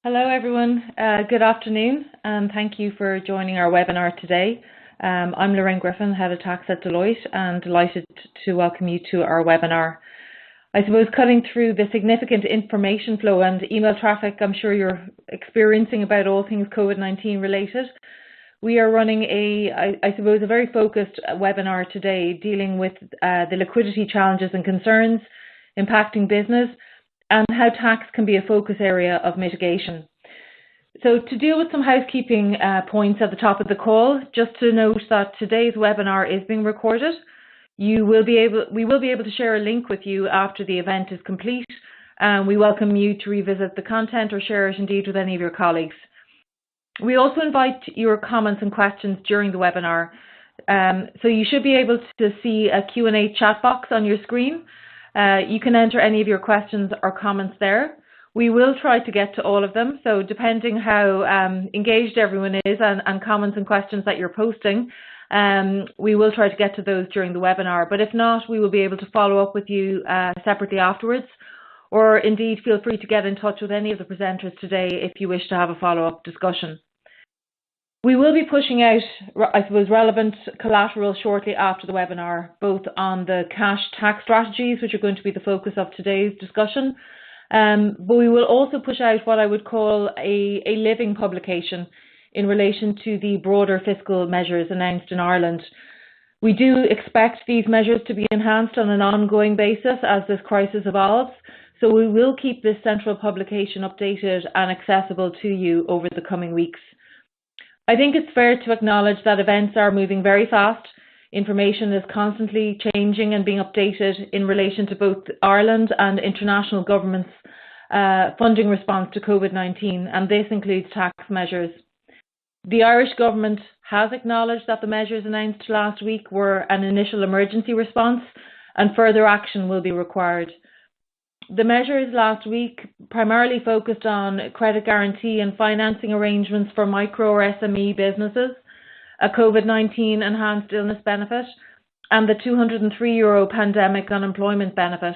Hello everyone, good afternoon and thank you for joining our webinar today. I'm Lorraine Griffin, Head of Tax at Deloitte, and delighted to welcome you to our webinar. I suppose cutting through the significant information flow and email traffic I'm sure you're experiencing about all things COVID-19 related, we are running a very focused webinar today dealing with the liquidity challenges and concerns impacting business and how tax can be a focus area of mitigation. So to deal with some housekeeping points at the top of the call, just to note that today's webinar is being recorded. We will be able to share a link with you after the event is complete. We welcome you to revisit the content or share it indeed with any of your colleagues. We also invite your comments and questions during the webinar. So you should be able to see a Q&A chat box on your screen. You can enter any of your questions or comments there. We will try to get to all of them, so depending how engaged everyone is and comments and questions that you're posting, we will try to get to those during the webinar. But if not, we will be able to follow up with you separately afterwards, or indeed feel free to get in touch with any of the presenters today if you wish to have a follow-up discussion. We will be pushing out, relevant collateral shortly after the webinar, both on the cash tax strategies, which are going to be the focus of today's discussion, but we will also push out what I would call a living publication in relation to the broader fiscal measures announced in Ireland. We do expect these measures to be enhanced on an ongoing basis as this crisis evolves, so we will keep this central publication updated and accessible to you over the coming weeks. I think it's fair to acknowledge that events are moving very fast. Information is constantly changing and being updated in relation to both Ireland and international governments' funding response to COVID-19, and this includes tax measures. The Irish government has acknowledged that the measures announced last week were an initial emergency response and further action will be required. The measures last week primarily focused on credit guarantee and financing arrangements for micro or SME businesses, a COVID-19 enhanced illness benefit, and the €203 pandemic unemployment benefit.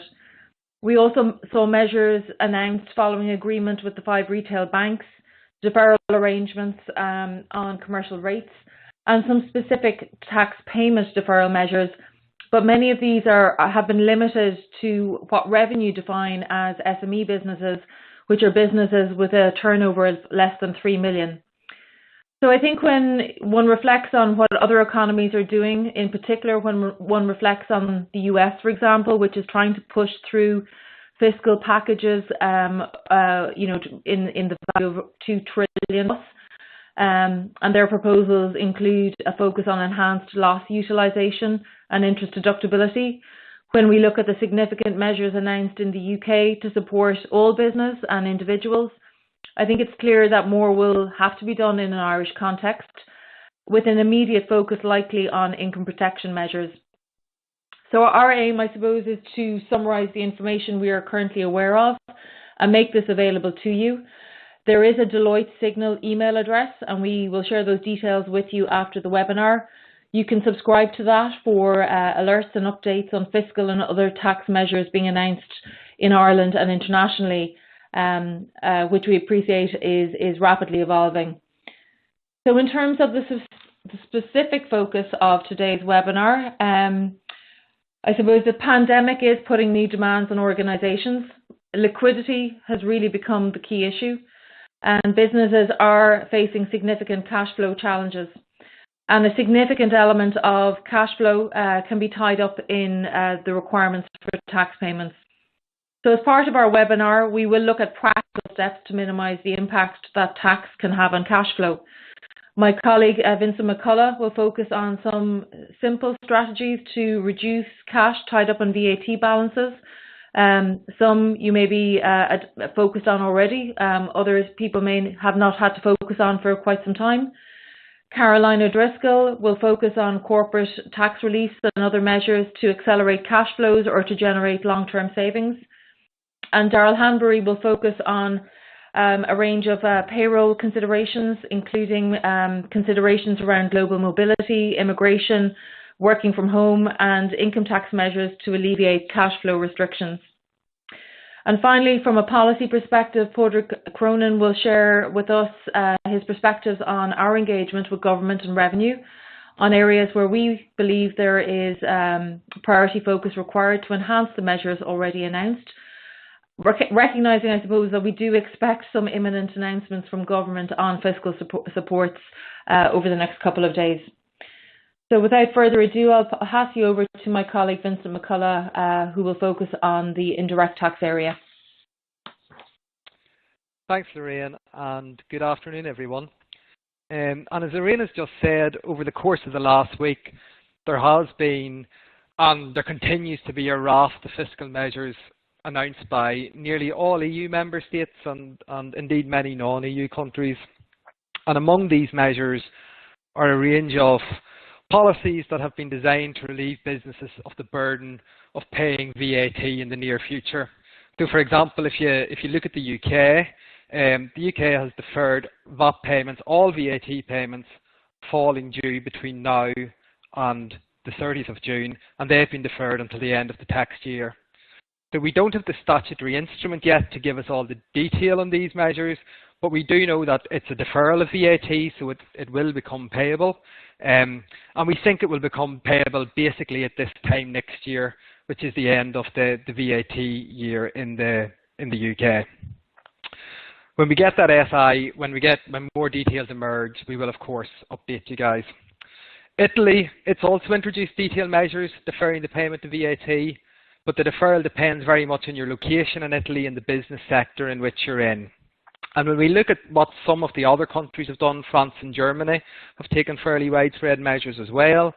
We also saw measures announced following agreement with the 5 retail banks, deferral arrangements on commercial rates, and some specific tax payment deferral measures. But many of these have been limited to what revenue define as SME businesses, which are businesses with a turnover of less than 3 million. So I think when one reflects on what other economies are doing, in particular when one reflects on the US, for example, which is trying to push through fiscal packages, in the value of $2 trillion. And their proposals include a focus on enhanced loss utilisation and interest deductibility. When we look at the significant measures announced in the UK to support all business and individuals, I think it's clear that more will have to be done in an Irish context, with an immediate focus likely on income protection measures. So our aim, I suppose, is to summarise the information we are currently aware of and make this available to you. There is a Deloitte Signal email address, and we will share those details with you after the webinar. You can subscribe to that for alerts and updates on fiscal and other tax measures being announced in Ireland and internationally, which we appreciate is rapidly evolving. So in terms of the specific focus of today's webinar, I suppose the pandemic is putting new demands on organisations. Liquidity has really become the key issue, and businesses are facing significant cash flow challenges. And a significant element of cash flow can be tied up in the requirements for tax payments. So as part of our webinar, we will look at practical steps to minimise the impact that tax can have on cash flow. My colleague Vincent McCullough will focus on some simple strategies to reduce cash tied up in VAT balances. Some you may be focused on already, others people may have not had to focus on for quite some time. Caroline O'Driscoll will focus on corporate tax reliefs and other measures to accelerate cash flows or to generate long-term savings. And Darrell Hanbury will focus on a range of payroll considerations, including considerations around global mobility, immigration, working from home, and income tax measures to alleviate cash flow restrictions. And finally, from a policy perspective, Padraig Cronin will share with us his perspectives on our engagement with government and revenue on areas where we believe there is priority focus required to enhance the measures already announced, recognising, I suppose, that we do expect some imminent announcements from government on fiscal supports over the next couple of days. So without further ado, I'll pass you over to my colleague Vincent McCullough, who will focus on the indirect tax area. Thanks, Lorraine, and good afternoon, everyone. And as Lorraine has just said, over the course of the last week, there has been, and there continues to be, a raft of fiscal measures announced by nearly all EU member states and indeed many non-EU countries. And among these measures are a range of policies that have been designed to relieve businesses of the burden of paying VAT in the near future. So, for example, if you look at the UK has deferred VAT payments, all VAT payments falling due between now and the 30th of June, and they've been deferred until the end of the tax year. So we don't have the statutory instrument yet to give us all the detail on these measures, but we do know that it's a deferral of VAT, so it will become payable. And we think it will become payable basically at this time next year, which is the end of the VAT year in the UK. When we get that SI, when more details emerge, we will of course update you guys. Italy, it's also introduced detailed measures deferring the payment of VAT, but the deferral depends very much on your location in Italy and the business sector in which you're in. And when we look at what some of the other countries have done, France and Germany have taken fairly widespread measures as well.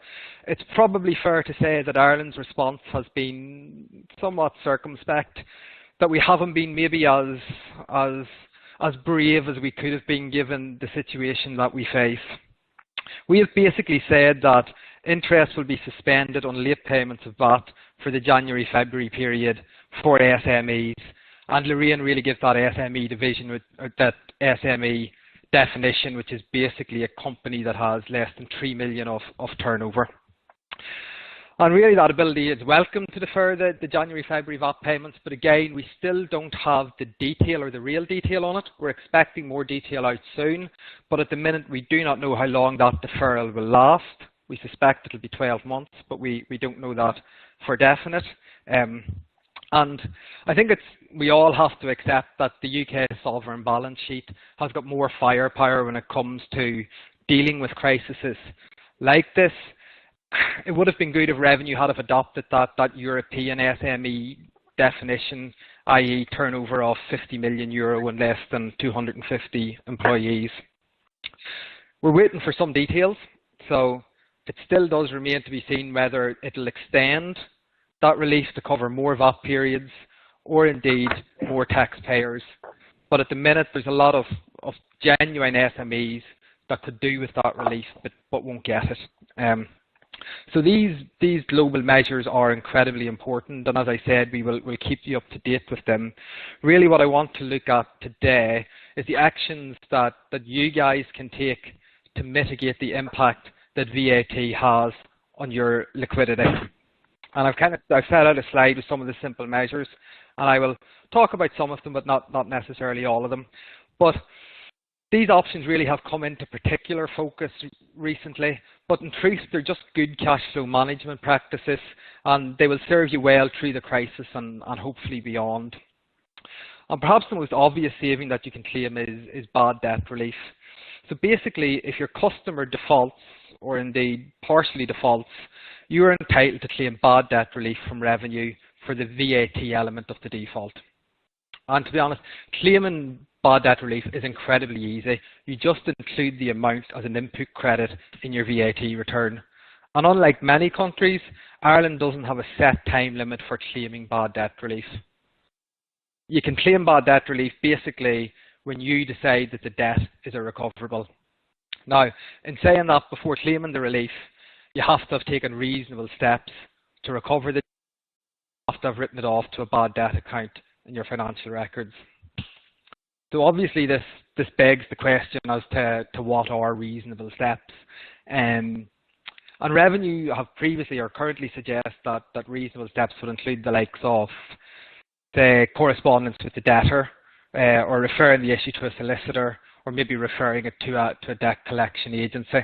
It's probably fair to say that Ireland's response has been somewhat circumspect, that we haven't been maybe as brave as we could have been given the situation that we face. We have basically said that interest will be suspended on late payments of VAT for the January-February period for SMEs. And Lorraine really gives that SME division, that SME definition, which is basically a company that has less than 3 million of turnover. And really that ability is welcome to defer the January-February VAT payments, but again, we still don't have the detail or the real detail on it. We're expecting more detail out soon, but at the minute we do not know how long that deferral will last. We suspect it'll be 12 months, but we don't know that for definite. And I think we all have to accept that the UK sovereign balance sheet has got more firepower when it comes to dealing with crises like this. It would have been good if Revenue had adopted that European SME definition, i.e. turnover of €50 million and less than 250 employees. We're waiting for some details, so it still does remain to be seen whether it'll extend that relief to cover more VAT periods or indeed more taxpayers. But at the minute there's a lot of genuine SMEs that could do with that relief but won't get it. So these global measures are incredibly important, and as I said, we'll keep you up to date with them. Really what I want to look at today is the actions that you guys can take to mitigate the impact that VAT has on your liquidity. And I've set out a slide with some of the simple measures, and I will talk about some of them, but not necessarily all of them. But these options really have come into particular focus recently, but in truth, they're just good cash flow management practices, and they will serve you well through the crisis and hopefully beyond. And perhaps the most obvious saving that you can claim is bad debt relief. So basically, if your customer defaults, or indeed partially defaults, you are entitled to claim bad debt relief from Revenue for the VAT element of the default. And to be honest, claiming bad debt relief is incredibly easy. You just include the amount as an input credit in your VAT return. And unlike many countries, Ireland doesn't have a set time limit for claiming bad debt relief. You can claim bad debt relief basically when you decide that the debt is irrecoverable. Now, in saying that, before claiming the relief, you have to have taken reasonable steps to recover the debt. You have to have written it off to a bad debt account in your financial records. So obviously this begs the question as to what are reasonable steps. And Revenue have previously or currently suggest that reasonable steps would include the likes of say, correspondence with the debtor, or referring the issue to a solicitor, or maybe referring it to a debt collection agency.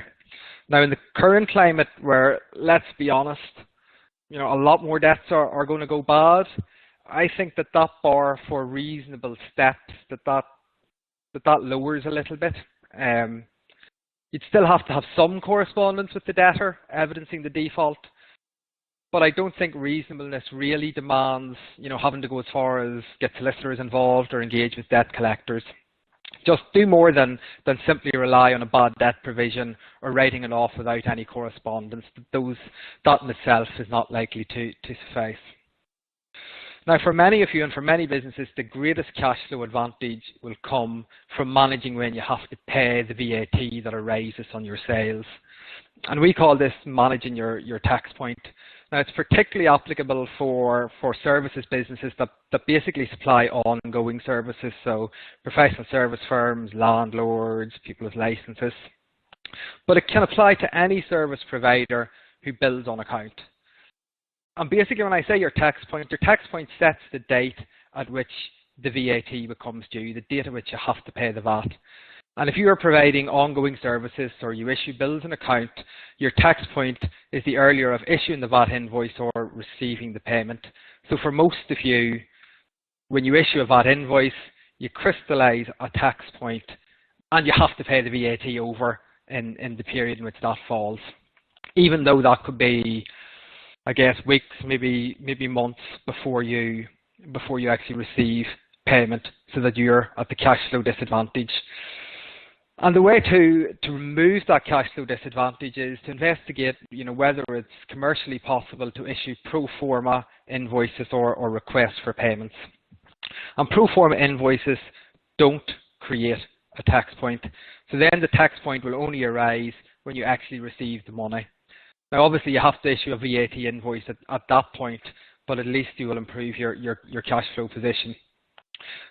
Now, in the current climate where, let's be honest, a lot more debts are going to go bad, I think that bar for reasonable steps, that lowers a little bit. You'd still have to have some correspondence with the debtor, evidencing the default, but I don't think reasonableness really demands, having to go as far as get solicitors involved or engage with debt collectors. Just do more than simply rely on a bad debt provision or writing it off without any correspondence. That in itself is not likely to suffice. Now, for many of you and for many businesses, the greatest cash flow advantage will come from managing when you have to pay the VAT that arises on your sales. And we call this managing your tax point. Now, it's particularly applicable for services businesses that basically supply ongoing services, so professional service firms, landlords, people with licenses. But it can apply to any service provider who bills on account. And basically, when I say your tax point sets the date at which the VAT becomes due, the date at which you have to pay the VAT. And if you are providing ongoing services or you issue bills on account, your tax point is the earlier of issuing the VAT invoice or receiving the payment. So for most of you, when you issue a VAT invoice, you crystallise a tax point and you have to pay the VAT over in the period in which that falls. Even though that could be, I guess, weeks, maybe months before you actually receive payment, so that you're at the cash flow disadvantage. And the way to remove that cash flow disadvantage is to investigate, whether it's commercially possible to issue pro forma invoices or requests for payments. And pro forma invoices don't create a tax point. So then the tax point will only arise when you actually receive the money. Now, obviously, you have to issue a VAT invoice at that point, but at least you will improve your cash flow position.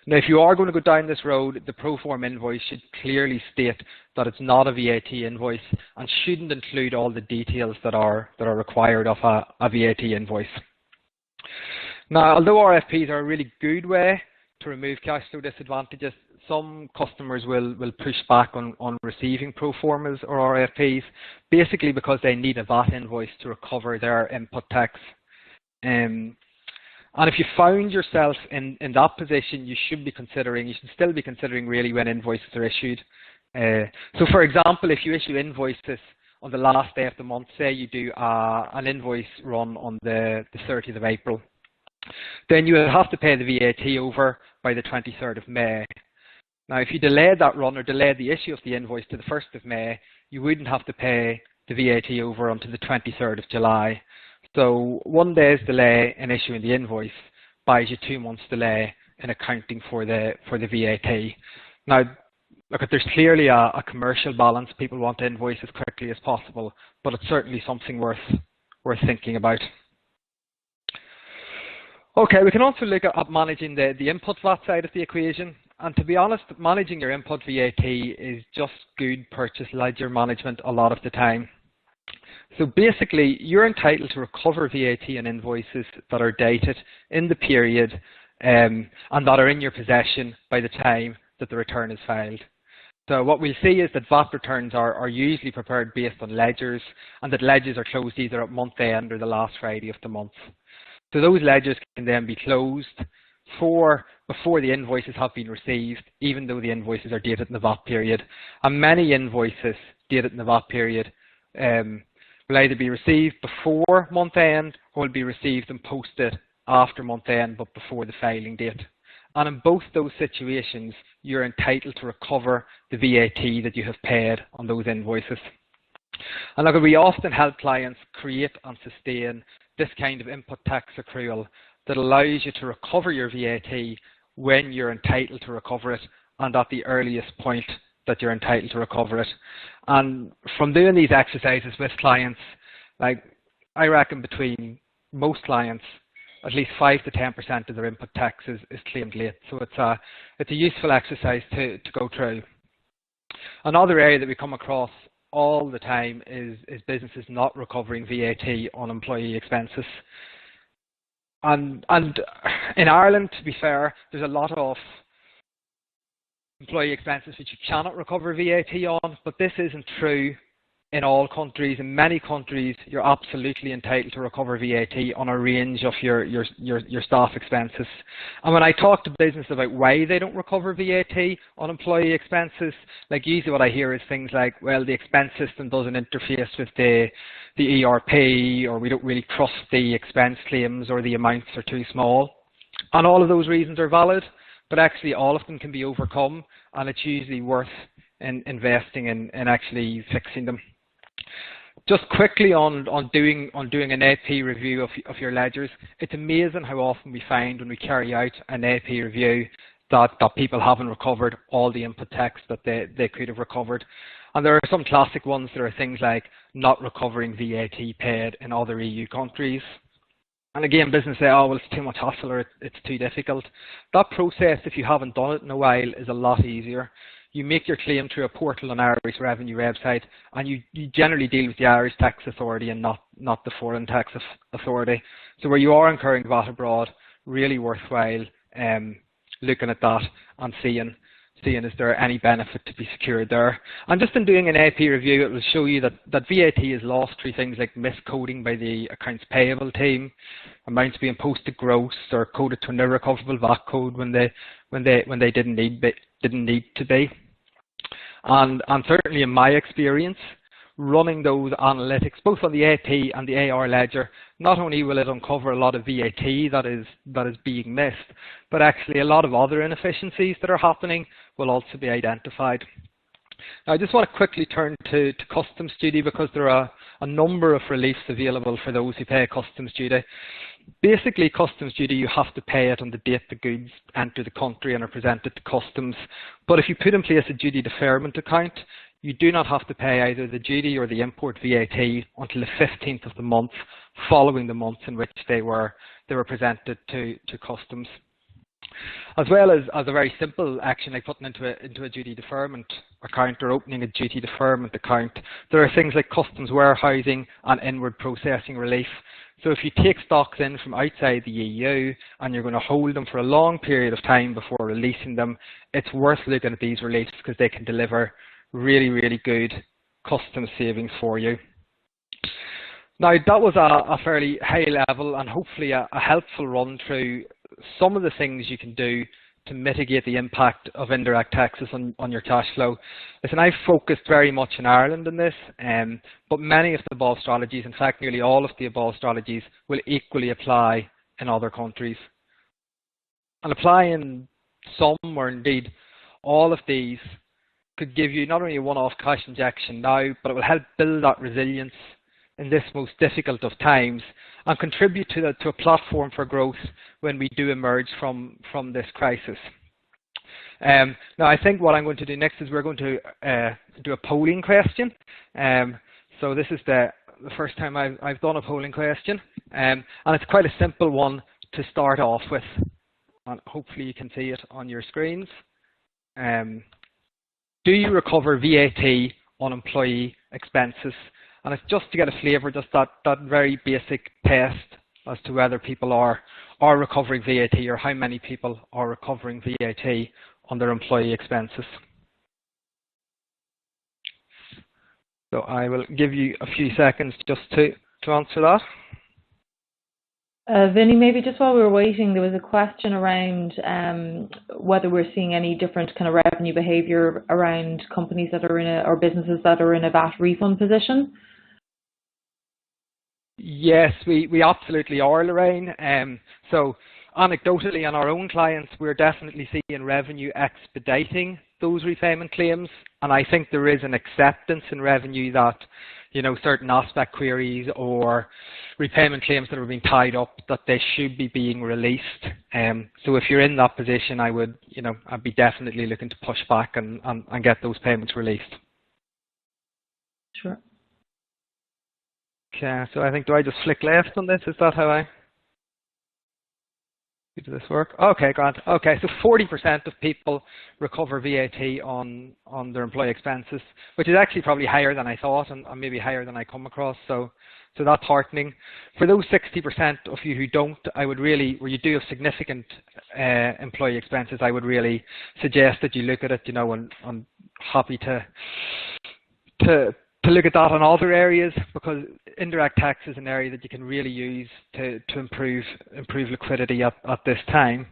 Now, if you are going to go down this road, the pro forma invoice should clearly state that it's not a VAT invoice and shouldn't include all the details that are required of a VAT invoice. Now, although RFPs are a really good way to remove cash flow disadvantages, some customers will push back on receiving pro formas or RFPs, basically because they need a VAT invoice to recover their input tax. And if you found yourself in that position, you should still be considering really when invoices are issued. So for example, if you issue invoices on the last day of the month, say you do an invoice run on the 30th of April, then you will have to pay the VAT over by the 23rd of May. Now, if you delayed that run or delayed the issue of the invoice to the 1st of May, you wouldn't have to pay the VAT over until the 23rd of July. So 1 day's delay in issuing the invoice buys you 2 months delay in accounting for the VAT. Now, look, there's clearly a commercial balance. People want to invoice as quickly as possible, but it's certainly something worth thinking about. Okay, we can also look at managing the input VAT side of the equation. And to be honest, managing your input VAT is just good purchase ledger management a lot of the time. So basically, you're entitled to recover VAT on invoices that are dated in the period and that are in your possession by the time that the return is filed. So what we'll see is that VAT returns are usually prepared based on ledgers, and that ledgers are closed either at month end or the last Friday of the month. So those ledgers can then be closed before the invoices have been received, even though the invoices are dated in the VAT period. And many invoices dated in the VAT period will either be received before month end or will be received and posted after month end but before the filing date. And in both those situations, you're entitled to recover the VAT that you have paid on those invoices. And look, we often help clients create and sustain this kind of input tax accrual that allows you to recover your VAT when you're entitled to recover it and at the earliest point that you're entitled to recover it. And from doing these exercises with clients, like I reckon between most clients, at least 5 to 10% of their input tax is claimed late. So it's a useful exercise to go through. Another area that we come across all the time is businesses not recovering VAT on employee expenses. And in Ireland, to be fair, there's a lot of employee expenses which you cannot recover VAT on, but this isn't true in all countries. In many countries, you're absolutely entitled to recover VAT on a range of your staff expenses. And when I talk to business about why they don't recover VAT on employee expenses, like usually what I hear is things like, well, the expense system doesn't interface with the ERP, or we don't really trust the expense claims, or the amounts are too small. And all of those reasons are valid, but actually all of them can be overcome, and it's usually worth investing in actually fixing them. Just quickly on doing an AP review of your ledgers, it's amazing how often we find when we carry out an AP review that people haven't recovered all the input tax that they could have recovered. And there are some classic ones that are things like not recovering VAT paid in other EU countries. And again, business say, oh, well, it's too much hassle, or it's too difficult. That process, if you haven't done it in a while, is a lot easier. You make your claim through a portal on Irish Revenue website, and you generally deal with the Irish Tax Authority and not the Foreign Tax Authority. So where you are incurring VAT abroad, really worthwhile looking at that and seeing is there any benefit to be secured there. And just in doing an AP review, it will show you that VAT is lost through things like miscoding by the accounts payable team, amounts being posted gross or coded to an irrecoverable VAT code when they didn't need to be. And certainly in my experience, running those analytics, both on the AP and the AR ledger, not only will it uncover a lot of VAT that is being missed, but actually a lot of other inefficiencies that are happening will also be identified. Now, I just want to quickly turn to customs duty, because there are a number of reliefs available for those who pay customs duty. Basically, customs duty, you have to pay it on the date the goods enter the country and are presented to customs. But if you put in place a duty deferment account, you do not have to pay either the duty or the import VAT until the 15th of the month following the months in which they were presented to customs. As well as a very simple action like putting into a duty deferment account or opening a duty deferment account, there are things like customs warehousing and inward processing relief. So if you take stocks in from outside the EU and you're going to hold them for a long period of time before releasing them, it's worth looking at these reliefs because they can deliver really, really good customs savings for you. Now, that was a fairly high level and hopefully a helpful run through some of the things you can do to mitigate the impact of indirect taxes on your cash flow. Listen, I've focused very much in Ireland in this, but many of the above strategies, in fact nearly all of the above strategies, will equally apply in other countries. And applying some or indeed all of these could give you not only a one-off cash injection now, but it will help build that resilience in this most difficult of times and contribute to a platform for growth when we do emerge from this crisis. Now, I think what I'm going to do next is we're going to do a polling question. So this is the first time I've done a polling question, and it's quite a simple one to start off with. And hopefully you can see it on your screens. Do you recover VAT on employee expenses? And it's just to get a flavour, just that very basic test as to whether people are recovering VAT or how many people are recovering VAT on their employee expenses. So I will give you a few seconds just to answer that. Vinny, maybe just while we were waiting, there was a question around whether we're seeing any different kind of revenue behaviour around companies that are or businesses that are in a VAT refund position. Yes, we absolutely are, Lorraine. So anecdotally on our own clients, we're definitely seeing revenue expediting those repayment claims, and I think there is an acceptance in revenue that, you know, certain aspect queries or repayment claims that are being tied up, that they should be being released. So if you're in that position, I'd be definitely looking to push back and get those payments released. Sure. Okay, so I think, do I just flick left on this? Is that how I do this work? Okay, grand. Okay, so 40% of people recover VAT on their employee expenses, which is actually probably higher than I thought and maybe higher than I come across. So So that's heartening. For those 60% of you who don't, I would really, where you do have significant employee expenses, I would really suggest that you look at it, and I'm happy to look at that in other areas, because indirect tax is an area that you can really use to improve liquidity at this time.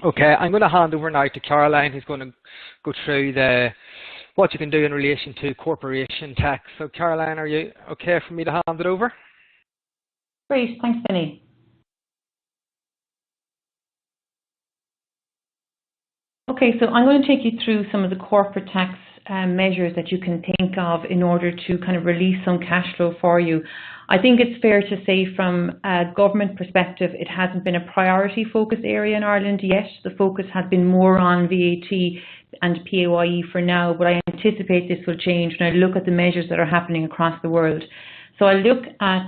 Okay, I'm going to hand over now to Caroline, who's going to go through what you can do in relation to corporation tax. So Caroline, are you okay for me to hand it over? Great, thanks, Vinny. Okay, so I'm going to take you through some of the corporate tax measures that you can think of in order to kind of release some cash flow for you. I think it's fair to say from a government perspective, it hasn't been a priority focus area in Ireland yet. The focus has been more on VAT and PAYE for now, but I anticipate this will change when I look at the measures that are happening across the world. So I look at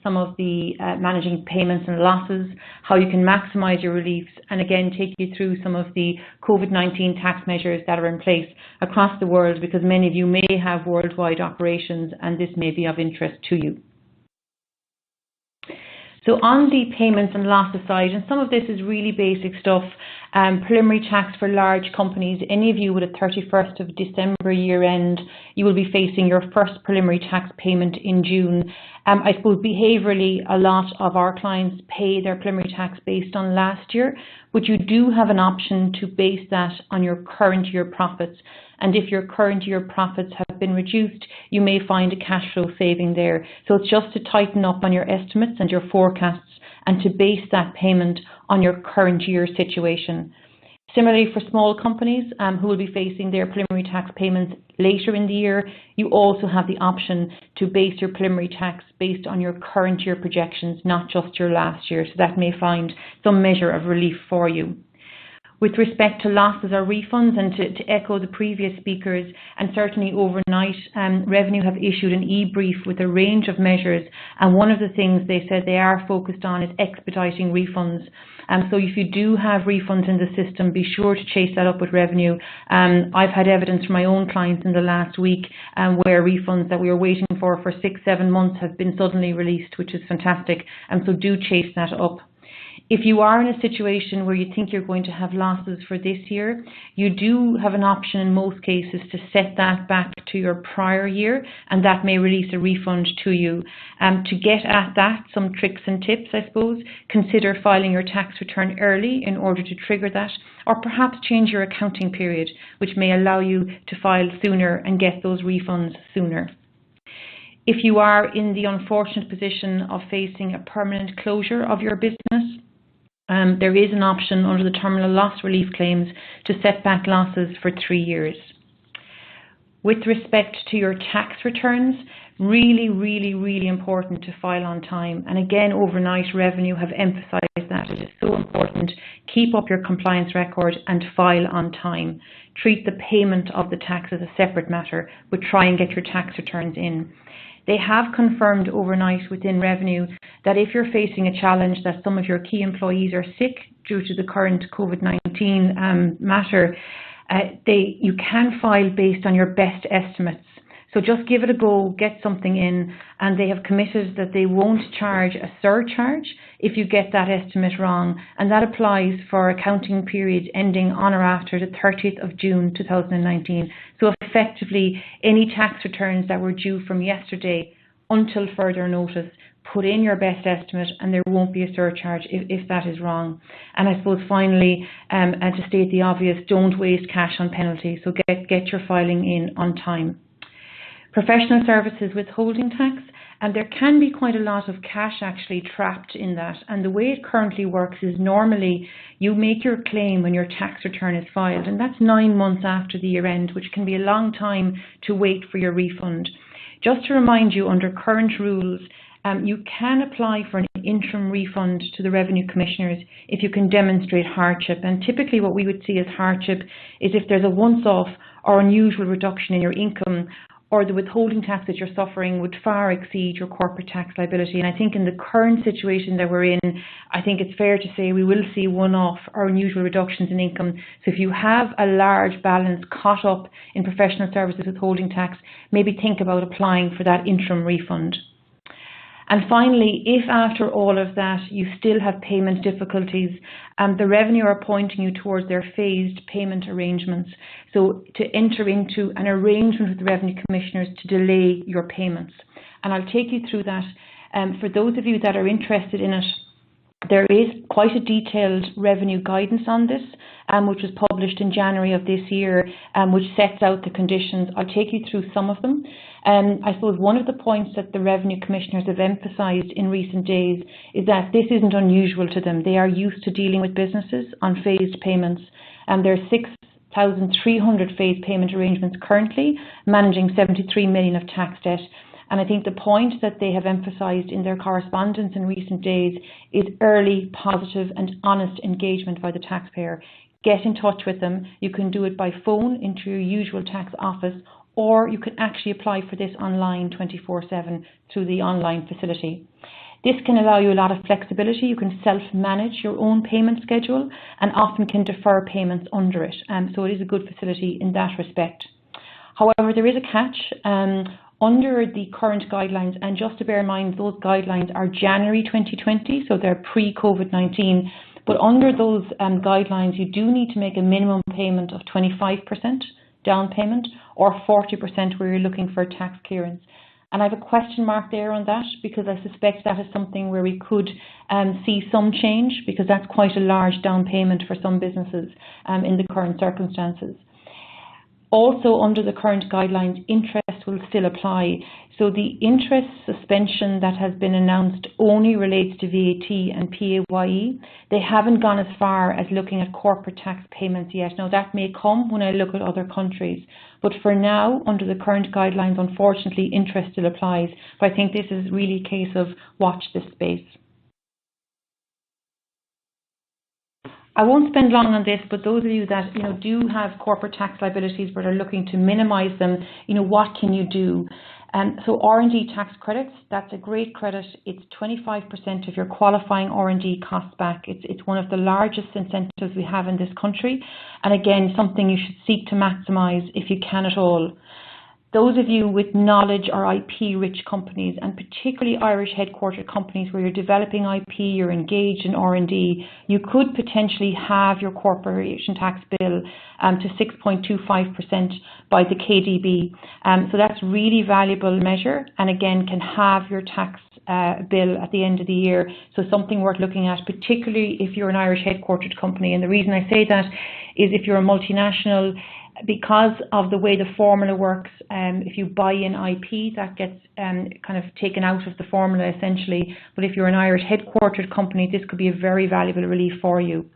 some of the managing payments and losses, how you can maximise your reliefs, and again take you through some of the COVID-19 tax measures that are in place across the world, because many of you may have worldwide operations and this may be of interest to you. So on the payments and losses side, and some of this is really basic stuff, preliminary tax for large companies. Any of you with a 31st of December year end, you will be facing your first preliminary tax payment in June. I suppose behaviourally, a lot of our clients pay their preliminary tax based on last year, but you do have an option to base that on your current year profits. And if your current year profits have been reduced, you may find a cash flow saving there. So it's just to tighten up on your estimates and your forecasts and to base that payment on your current year situation. Similarly, for small companies who will be facing their preliminary tax payments later in the year, you also have the option to base your preliminary tax based on your current year projections, not just your last year. So that may find some measure of relief for you. With respect to losses or refunds, and to echo the previous speakers, and certainly overnight, Revenue have issued an e-brief with a range of measures, and one of the things they said they are focused on is expediting refunds. So if you do have refunds in the system, be sure to chase that up with Revenue. I've had evidence from my own clients in the last week where refunds that we were waiting for 6-7 months have been suddenly released, which is fantastic, and so do chase that up. If you are in a situation where you think you're going to have losses for this year, you do have an option in most cases to set that back to your prior year, and that may release a refund to you. To get at that, some tricks and tips, I suppose, consider filing your tax return early in order to trigger that, or perhaps change your accounting period, which may allow you to file sooner and get those refunds sooner. If you are in the unfortunate position of facing a permanent closure of your business, there is an option under the terminal loss relief claims to set back losses for 3 years. With respect to your tax returns, really important to file on time. And again, overnight, Revenue have emphasised that it is so important. Keep up your compliance record and file on time. Treat the payment of the tax as a separate matter, but try and get your tax returns in. They have confirmed overnight within Revenue that if you're facing a challenge that some of your key employees are sick due to the current COVID-19 matter, you can file based on your best estimates. So just give it a go, get something in, and they have committed that they won't charge a surcharge if you get that estimate wrong, and that applies for accounting periods ending on or after the 30th of June 2019. So effectively, any tax returns that were due from yesterday until further notice, put in your best estimate and there won't be a surcharge if that is wrong. And I suppose finally, and to state the obvious, don't waste cash on penalties, so get your filing in on time. Professional services withholding tax, and there can be quite a lot of cash actually trapped in that. And the way it currently works is normally you make your claim when your tax return is filed, and that's 9 months after the year end, which can be a long time to wait for your refund. Just to remind you, under current rules, you can apply for an interim refund to the Revenue Commissioners if you can demonstrate hardship. And typically what we would see as hardship is if there's a once-off or unusual reduction in your income, or the withholding tax that you're suffering would far exceed your corporate tax liability. And I think in the current situation that we're in, I think it's fair to say we will see one-off or unusual reductions in income. So if you have a large balance caught up in professional services withholding tax, maybe think about applying for that interim refund. And finally, if after all of that you still have payment difficulties, the revenue are pointing you towards their phased payment arrangements. So to enter into an arrangement with the Revenue Commissioners to delay your payments. And I'll take you through that. For those of you that are interested in it, there is quite a detailed revenue guidance on this, which was published in January of this year, which sets out the conditions. I'll take you through some of them. I suppose one of the points that the Revenue Commissioners have emphasised in recent days is that this isn't unusual to them. They are used to dealing with businesses on phased payments, and there are 6,300 phased payment arrangements currently, managing 73 million of tax debt. And I think the point that they have emphasised in their correspondence in recent days is early, positive and honest engagement by the taxpayer. Get in touch with them. You can do it by phone into your usual tax office, or you can actually apply for this online 24/7 through the online facility. This can allow you a lot of flexibility. You can self-manage your own payment schedule and often can defer payments under it. So it is a good facility in that respect. However, there is a catch. Under the current guidelines, and just to bear in mind, those guidelines are January 2020, so they're pre-COVID-19, but under those guidelines, you do need to make a minimum payment of 25% down payment or 40% where you're looking for tax clearance. And I have a question mark there on that, because I suspect that is something where we could see some change, because that's quite a large down payment for some businesses in the current circumstances. Also, under the current guidelines, interest will still apply. So the interest suspension that has been announced only relates to VAT and PAYE. They haven't gone as far as looking at corporate tax payments yet. Now, that may come when I look at other countries. But for now, under the current guidelines, unfortunately, interest still applies. But I think this is really a case of watch this space. I won't spend long on this, but those of you that do have corporate tax liabilities but are looking to minimise them, what can you do? So R&D tax credits, that's a great credit. It's 25% of your qualifying R&D costs back. It's one of the largest incentives we have in this country, and again, something you should seek to maximise if you can at all. Those of you with knowledge or IP-rich companies, and particularly Irish headquartered companies where you're developing IP, you're engaged in R&D, you could potentially have your corporation tax bill to 6.25% by the KDB. So that's really valuable measure, and again can have your tax bill at the end of the year. So something worth looking at, particularly if you're an Irish headquartered company. And the reason I say that is if you're a multinational, because of the way the formula works, if you buy in IP, that gets kind of taken out of the formula essentially. But if you're an Irish headquartered company, this could be a very valuable relief for you.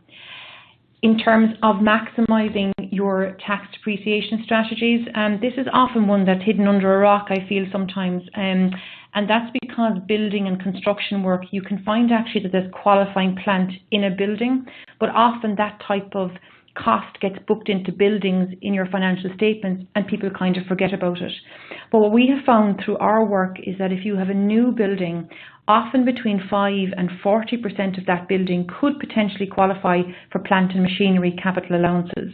In terms of maximising your tax depreciation strategies, this is often one that's hidden under a rock, I feel sometimes. And that's because building and construction work, you can find actually that there's qualifying plant in a building, but often that type of cost gets booked into buildings in your financial statements and people kind of forget about it. But what we have found through our work is that if you have a new building, often between 5 and 40% of that building could potentially qualify for plant and machinery capital allowances.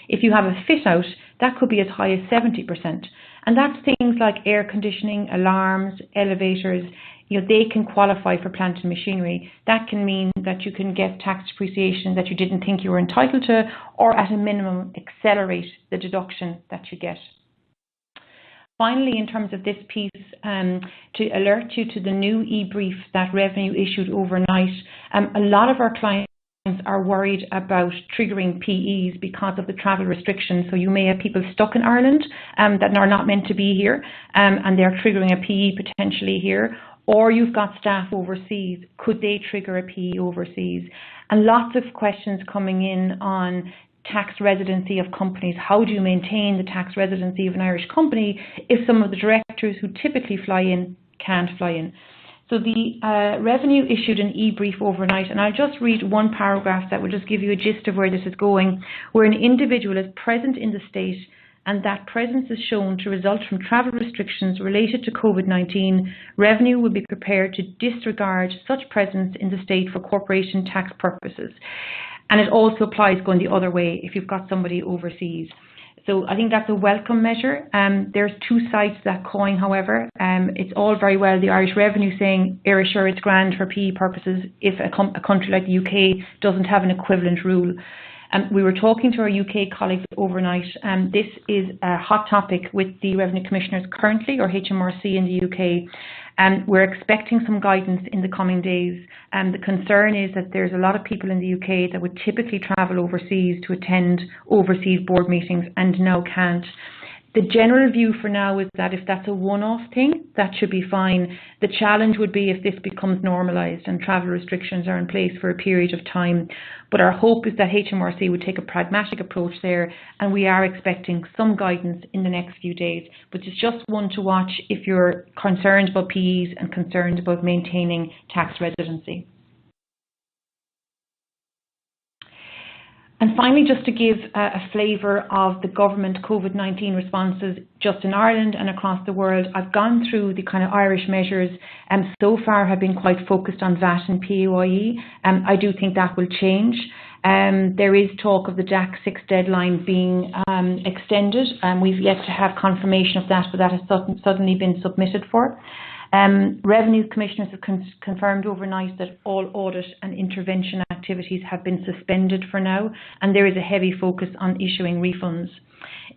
If you have a fit out, that could be as high as 70%. And that's things like air conditioning, alarms, elevators. They can qualify for plant and machinery. That can mean that you can get tax depreciation that you didn't think you were entitled to, or at a minimum accelerate the deduction that you get. Finally, in terms of this piece, to alert you to the new e-brief that Revenue issued overnight, a lot of our clients are worried about triggering PEs because of the travel restrictions. So you may have people stuck in Ireland that are not meant to be here, and they're triggering a PE potentially here. Or you've got staff overseas, could they trigger a PE overseas? And lots of questions coming in on tax residency of companies. How do you maintain the tax residency of an Irish company if some of the directors who typically fly in can't fly in? So the Revenue issued an e-brief overnight, and I'll just read one paragraph that will just give you a gist of where this is going. Where an individual is present in the state and that presence is shown to result from travel restrictions related to COVID-19, Revenue will be prepared to disregard such presence in the state for corporation tax purposes. And it also applies going the other way if you've got somebody overseas. So I think that's a welcome measure. There's two sides to that coin, however. It's all very well the Irish Revenue saying, sure, it's grand for PE purposes if a country like the UK doesn't have an equivalent rule. We were talking to our UK colleagues overnight. This is a hot topic with the Revenue Commissioners currently, or HMRC in the UK. We're expecting some guidance in the coming days. The concern is that there's a lot of people in the UK that would typically travel overseas to attend overseas board meetings and now can't. The general view for now is that if that's a one-off thing, that should be fine. The challenge would be if this becomes normalised and travel restrictions are in place for a period of time. But our hope is that HMRC would take a pragmatic approach there, and we are expecting some guidance in the next few days. But it's just one to watch if you're concerned about PEs and concerned about maintaining tax residency. And finally, just to give a flavour of the government COVID-19 responses just in Ireland and across the world, I've gone through the kind of Irish measures and so far have been quite focused on VAT and PAYE. I do think that will change. There is talk of the DAC 6 deadline being extended, and we've yet to have confirmation of that, but that has suddenly been submitted for. Revenue Commissioners have confirmed overnight that all audit and intervention activities have been suspended for now, and there is a heavy focus on issuing refunds.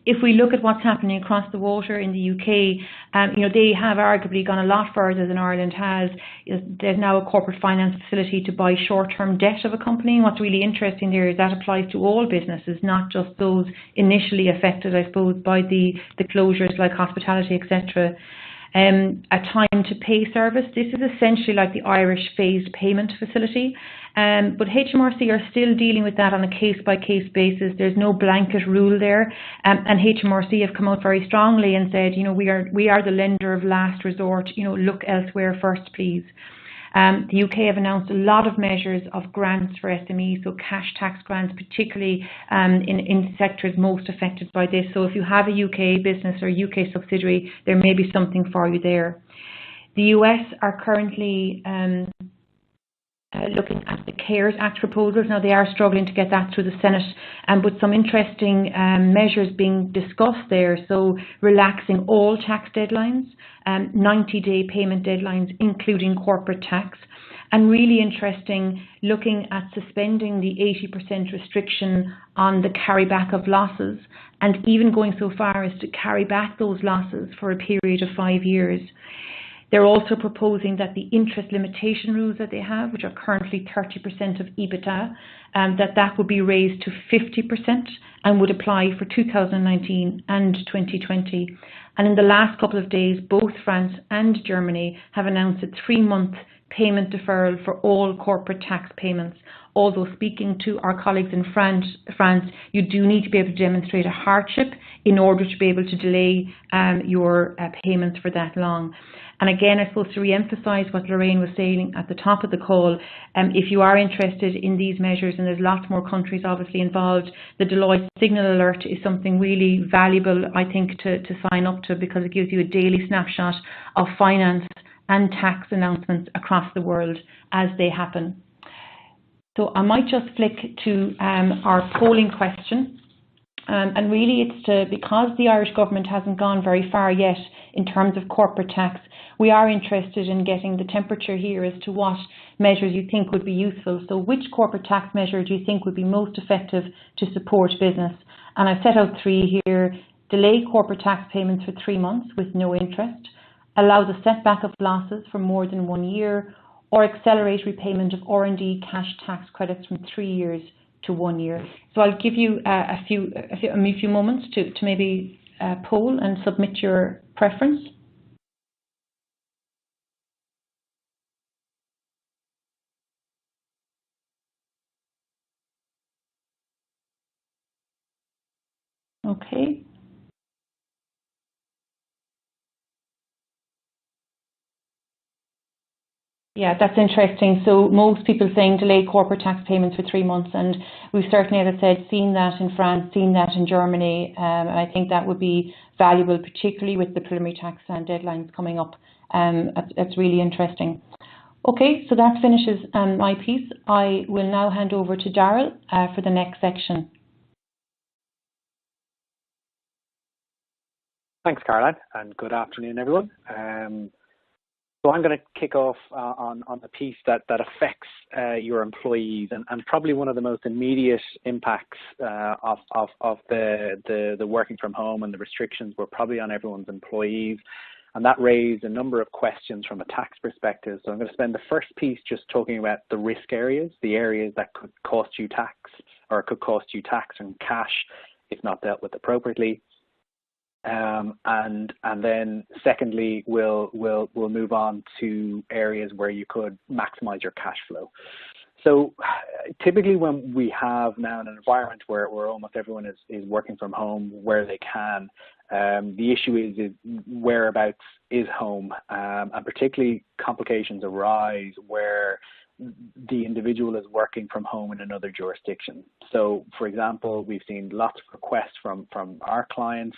If we look at what's happening across the water in the UK, they have arguably gone a lot further than Ireland has. There's now a corporate finance facility to buy short-term debt of a company. And what's really interesting there is that applies to all businesses, not just those initially affected, I suppose, by the closures like hospitality, etc. A time to pay service. This is essentially like the Irish phased payment facility, but HMRC are still dealing with that on a case-by-case basis. There's no blanket rule there, and HMRC have come out very strongly and said, we are the lender of last resort. Look elsewhere first, please. The UK have announced a lot of measures of grants for SMEs, so cash tax grants, particularly in sectors most affected by this. So if you have a UK business or UK subsidiary, there may be something for you there. The US are currently looking at the CARES Act proposals. Now they are struggling to get that through the Senate, but some interesting measures being discussed there. So relaxing all tax deadlines, 90-day payment deadlines, including corporate tax, and really interesting, looking at suspending the 80% restriction on the carryback of losses, and even going so far as to carry back those losses for a period of 5 years. They're also proposing that the interest limitation rules that they have, which are currently 30% of EBITDA, that would be raised to 50% and would apply for 2019 and 2020. And in the last couple of days, both France and Germany have announced a 3-month payment deferral for all corporate tax payments. Although speaking to our colleagues in France, you do need to be able to demonstrate a hardship in order to be able to delay your payments for that long. And again, I suppose to re-emphasise what Lorraine was saying at the top of the call, if you are interested in these measures, and there's lots more countries obviously involved, the Deloitte Signal Alert is something really valuable, I think, to sign up to, because it gives you a daily snapshot of finance and tax announcements across the world as they happen. So I might just flick to our polling question. And really it's because the Irish government hasn't gone very far yet in terms of corporate tax, we are interested in getting the temperature here as to what measures you think would be useful. So which corporate tax measure do you think would be most effective to support business? And I've set out 3 here. Delay corporate tax payments for 3 months with no interest, allow the setback of losses for more than 1 year, or accelerate repayment of R&D cash tax credits from 3 years to 1 year. So I'll give you a few moments to maybe poll and submit your preference. Okay. Yeah, that's interesting. So most people saying delay corporate tax payments for 3 months, and we've certainly, as I said, seen that in France, seen that in Germany, and I think that would be valuable, particularly with the preliminary tax and deadlines coming up. That's really interesting. Okay, so that finishes my piece. I will now hand over to Darryl for the next section. Thanks, Caroline, and good afternoon, everyone. So I'm going to kick off on the piece that affects your employees, and probably one of the most immediate impacts of the working from home and the restrictions were probably on everyone's employees, and that raised a number of questions from a tax perspective. So I'm going to spend the first piece just talking about the risk areas, the areas that could cost you tax or could cost you tax and cash if not dealt with appropriately. And then secondly, we'll move on to areas where you could maximize your cash flow. So typically when we have now an environment where almost everyone is working from home where they can, the issue is whereabouts is home, and particularly complications arise where the individual is working from home in another jurisdiction. So for example, we've seen lots of requests from our clients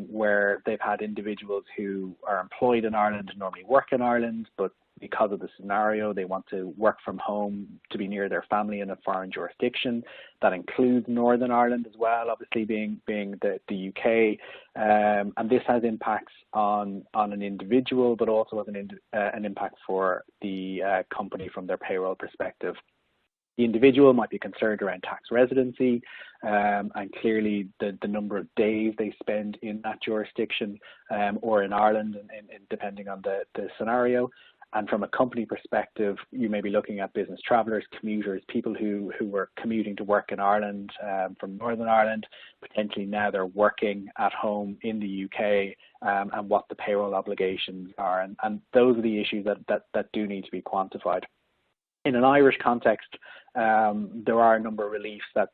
where they've had individuals who are employed in Ireland and normally work in Ireland, but because of the scenario, they want to work from home to be near their family in a foreign jurisdiction. That includes Northern Ireland as well, obviously being the UK. And this has impacts on an individual, but also has an impact for the company from their payroll perspective. The individual might be concerned around tax residency, and clearly the number of days they spend in that jurisdiction or in Ireland, and depending on the scenario. And from a company perspective, you may be looking at business travellers, commuters, people who were commuting to work in Ireland from Northern Ireland. Potentially now they're working at home in the UK, and what the payroll obligations are. And those are the issues that do need to be quantified. In an Irish context, there are a number of reliefs that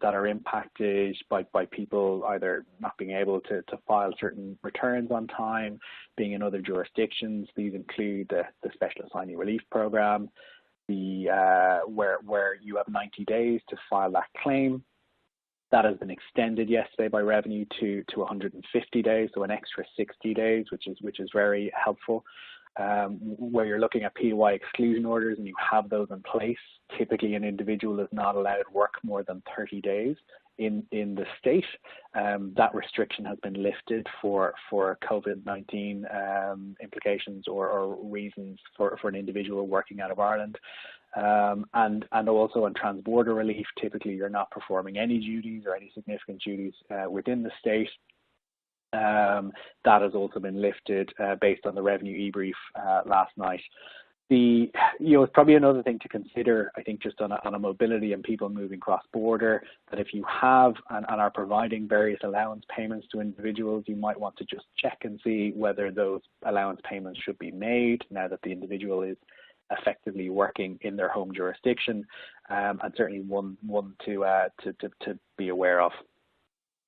are impacted by people either not being able to file certain returns on time, being in other jurisdictions. These include the Special Assignee Relief Programme, where you have 90 days to file that claim. That has been extended yesterday by Revenue to 150 days, so an extra 60 days, which is very helpful. Where you're looking at PY exclusion orders and you have those in place, typically an individual is not allowed to work more than 30 days in the state. That restriction has been lifted for COVID-19 implications or reasons for an individual working out of Ireland. And also on transborder relief, typically you're not performing any duties or any significant duties within the state. That has also been lifted based on the Revenue e-brief last night. It's probably another thing to consider, I think, just on a mobility and people moving cross-border, that if you have and are providing various allowance payments to individuals, you might want to just check and see whether those allowance payments should be made now that the individual is effectively working in their home jurisdiction, and certainly one to be aware of.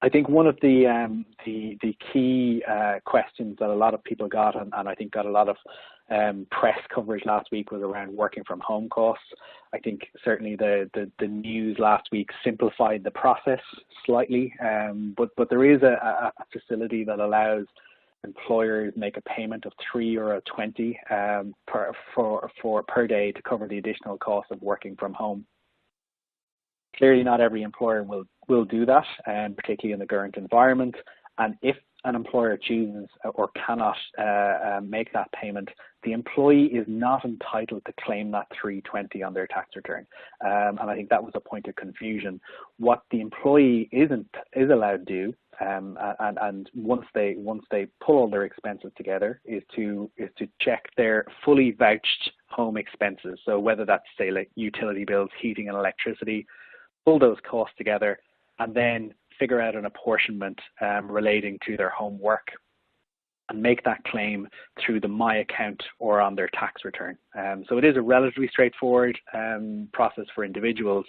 I think one of the key questions that a lot of people got, and I think got a lot of press coverage last week, was around working from home costs. I think certainly the news last week simplified the process slightly, but there is a facility that allows employers make a payment of €3.20 per day to cover the additional cost of working from home. Clearly, not every employer will do that, particularly in the current environment. And if an employer chooses or cannot make that payment, the employee is not entitled to claim that $3.20 on their tax return. And I think that was a point of confusion. What the employee is allowed to do, and once they pull all their expenses together, is to check their fully vouched home expenses. So whether that's, say, like utility bills, heating and electricity, pull those costs together, and then figure out an apportionment relating to their home work and make that claim through the My Account or on their tax return. So it is a relatively straightforward process for individuals.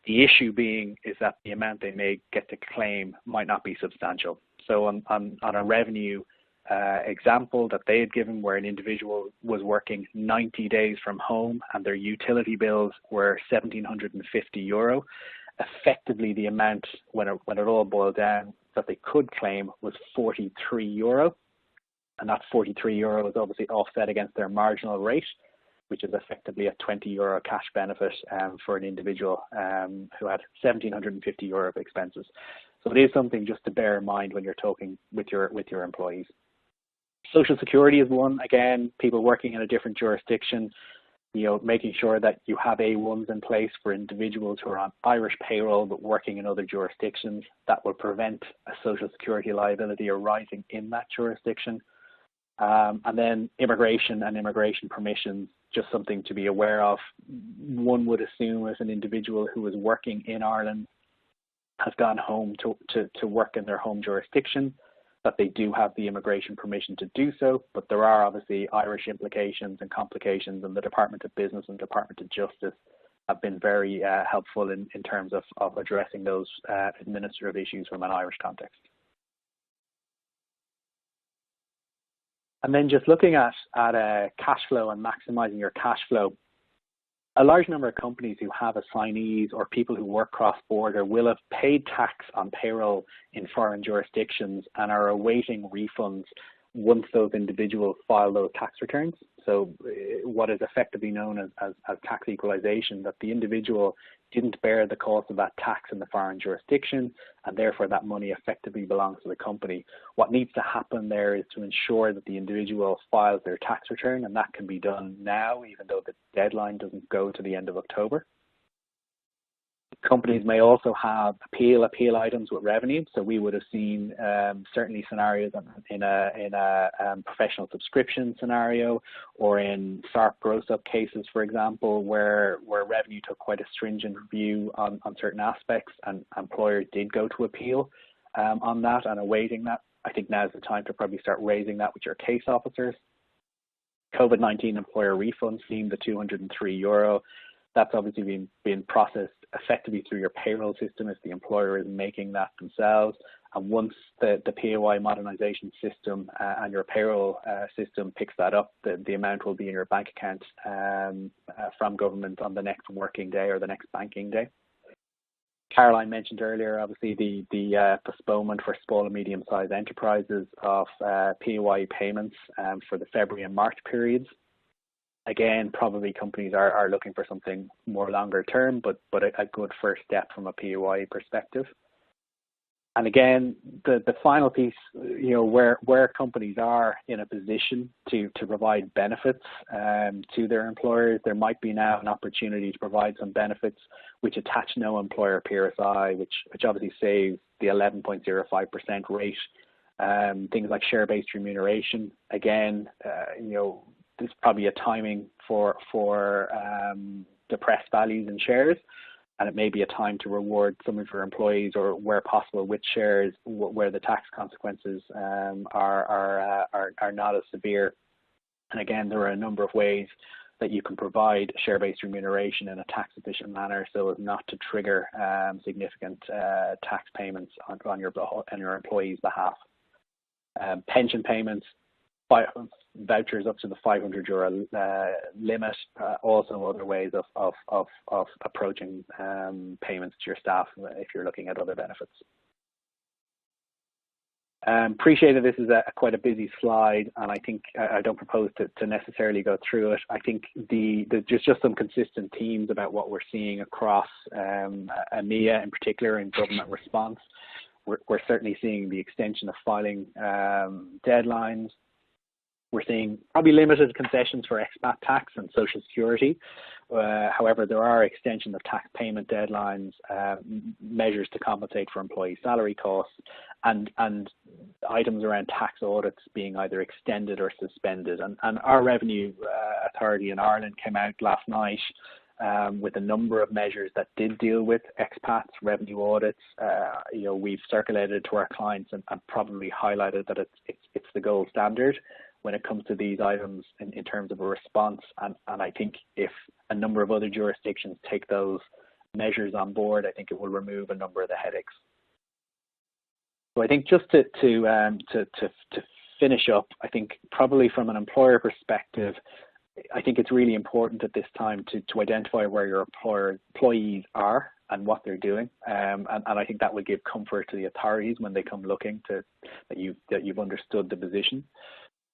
The issue being is that the amount they may get to claim might not be substantial. So on a Revenue example that they had given, where an individual was working 90 days from home and their utility bills were €1,750, effectively the amount, when it all boiled down, that they could claim was €43, and that €43 is obviously offset against their marginal rate, which is effectively a €20 cash benefit for an individual who had €1,750 of expenses. So it is something just to bear in mind when you're talking with your employees. Social Security is one. Again, people working in a different jurisdiction, making sure that you have A1s in place for individuals who are on Irish payroll but working in other jurisdictions. That will prevent a Social Security liability arising in that jurisdiction. And then immigration and immigration permissions, just something to be aware of. One would assume if an individual who is working in Ireland has gone home to work in their home jurisdiction, that they do have the immigration permission to do so, but there are obviously Irish implications and complications, and the Department of Business and Department of Justice have been very helpful in terms of addressing those administrative issues from an Irish context. And then just looking at cash flow and maximising your cash flow, a large number of companies who have assignees or people who work cross-border will have paid tax on payroll in foreign jurisdictions and are awaiting refunds once those individuals file those tax returns. So what is effectively known as tax equalization, that the individual didn't bear the cost of that tax in the foreign jurisdiction, and therefore that money effectively belongs to the company. What needs to happen there is to ensure that the individual files their tax return, and that can be done now, even though the deadline doesn't go to the end of October. Companies may also have appeal items with revenue. So we would have seen certainly scenarios in a professional subscription scenario, or in SARP gross up cases, for example, where revenue took quite a stringent view on certain aspects, and employers did go to appeal on that and awaiting that. I think now's the time to probably start raising that with your case officers. COVID-19 employer refund scheme, the €203. That's obviously being processed effectively through your payroll system if the employer is making that themselves. And once the PAY modernisation system and your payroll system picks that up, the amount will be in your bank account from government on the next working day or the next banking day. Caroline mentioned earlier, obviously, the postponement for small and medium-sized enterprises of PAY payments for the February and March periods. Again, probably companies are looking for something more longer term, but a good first step from a PAY perspective. And again, the final piece, where companies are in a position to provide benefits to their employers, there might be now an opportunity to provide some benefits which attach no employer PRSI, which obviously saves the 11.05% rate. Things like share-based remuneration. Again, there's probably a timing for depressed values in shares, and it may be a time to reward some of your employees, or where possible with shares where the tax consequences are not as severe. And again, there are a number of ways that you can provide share-based remuneration in a tax-efficient manner so as not to trigger significant tax payments on your employees' behalf. Pension payments, vouchers up to the €500 limit, also other ways of approaching payments to your staff if you're looking at other benefits. Appreciate that this is quite a busy slide, and I think I don't propose to necessarily go through it. I think there's just some consistent themes about what we're seeing across EMEA in particular in government response. We're certainly seeing the extension of filing deadlines. We're seeing probably limited concessions for expat tax and Social Security. However, there are extension of tax payment deadlines, measures to compensate for employee salary costs, and items around tax audits being either extended or suspended. And our revenue authority in Ireland came out last night with a number of measures that did deal with expats, revenue audits. We've circulated to our clients and probably highlighted that it's the gold standard when it comes to these items in terms of a response. And I think if a number of other jurisdictions take those measures on board, I think it will remove a number of the headaches. So I think just to finish up, I think probably from an employer perspective, I think it's really important at this time to identify where your employees are and what they're doing, and I think that will give comfort to the authorities when they come looking that you've understood the position.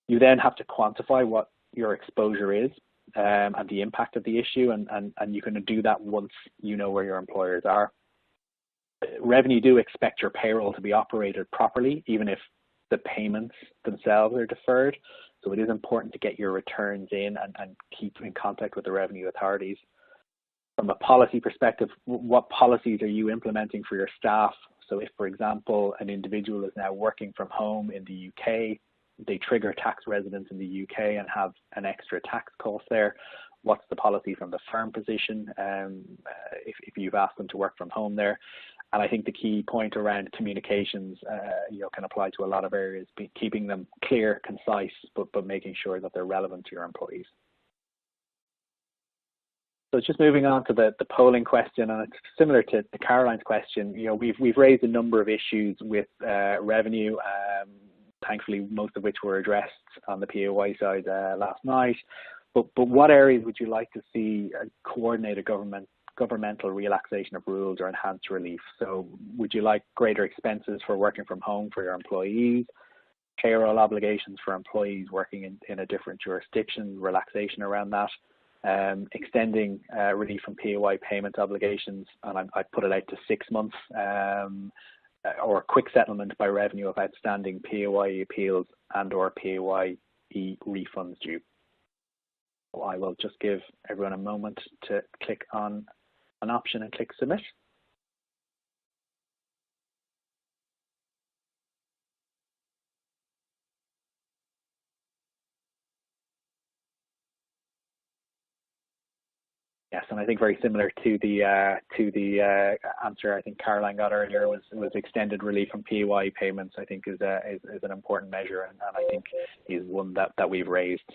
You then have to quantify what your exposure is and the impact of the issue, and you can do that once you know where your employers are. revenue do expect your payroll to be operated properly, even if the payments themselves are deferred. So it is important to get your returns in and keep in contact with the revenue authorities. From a policy perspective, what policies are you implementing for your staff? So if, for example, an individual is now working from home in the UK, they trigger tax residence in the UK and have an extra tax cost there, what's the policy from the firm position if you've asked them to work from home there? And I think the key point around communications can apply to a lot of areas, keeping them clear, concise, but making sure that they're relevant to your employees. So just moving on to the polling question, and it's similar to Caroline's question. We've raised a number of issues with revenue. Thankfully, most of which were addressed on the PAY side last night. But what areas would you like to see coordinated governmental relaxation of rules or enhanced relief? So would you like greater expenses for working from home for your employees, payroll obligations for employees working in a different jurisdiction, relaxation around that, extending relief from PAY payment obligations, and I put it out to 6 months, or quick settlement by revenue of outstanding PAYE appeals and or PAYE refunds due. So I will just give everyone a moment to click on an option and click submit. Yes, and I think very similar to the answer I think Caroline got earlier was extended relief from PAYE payments. I think is an important measure, and I think is one that we've raised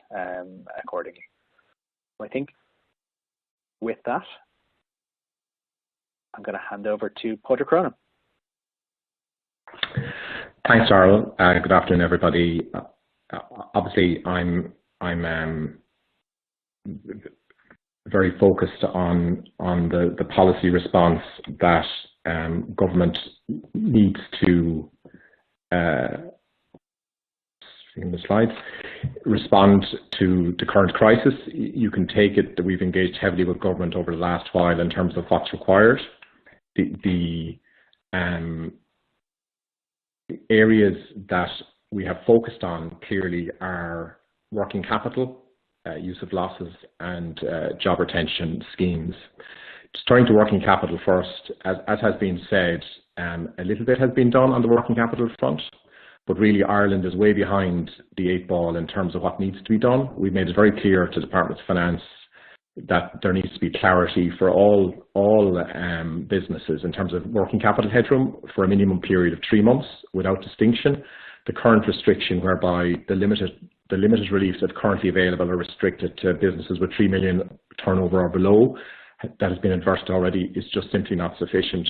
accordingly. So I think with that, I'm going to hand over to Porter Cronin. Thanks, Darrell. Good afternoon, everybody. Obviously, I'm very focused on the policy response that government needs to in the slides respond to the current crisis. You can take it that we've engaged heavily with government over the last while in terms of what's required. The areas that we have focused on clearly are working capital, use of losses, and job retention schemes. Just turning to working capital first, as has been said, a little bit has been done on the working capital front, but really Ireland is way behind the 8 ball in terms of what needs to be done. We've made it very clear to the Department of Finance that there needs to be clarity for all businesses in terms of working capital headroom for a minimum period of 3 months without distinction. The current restriction whereby the limited reliefs that are currently available are restricted to businesses with 3 million turnover or below, that has been adversed already, is just simply not sufficient.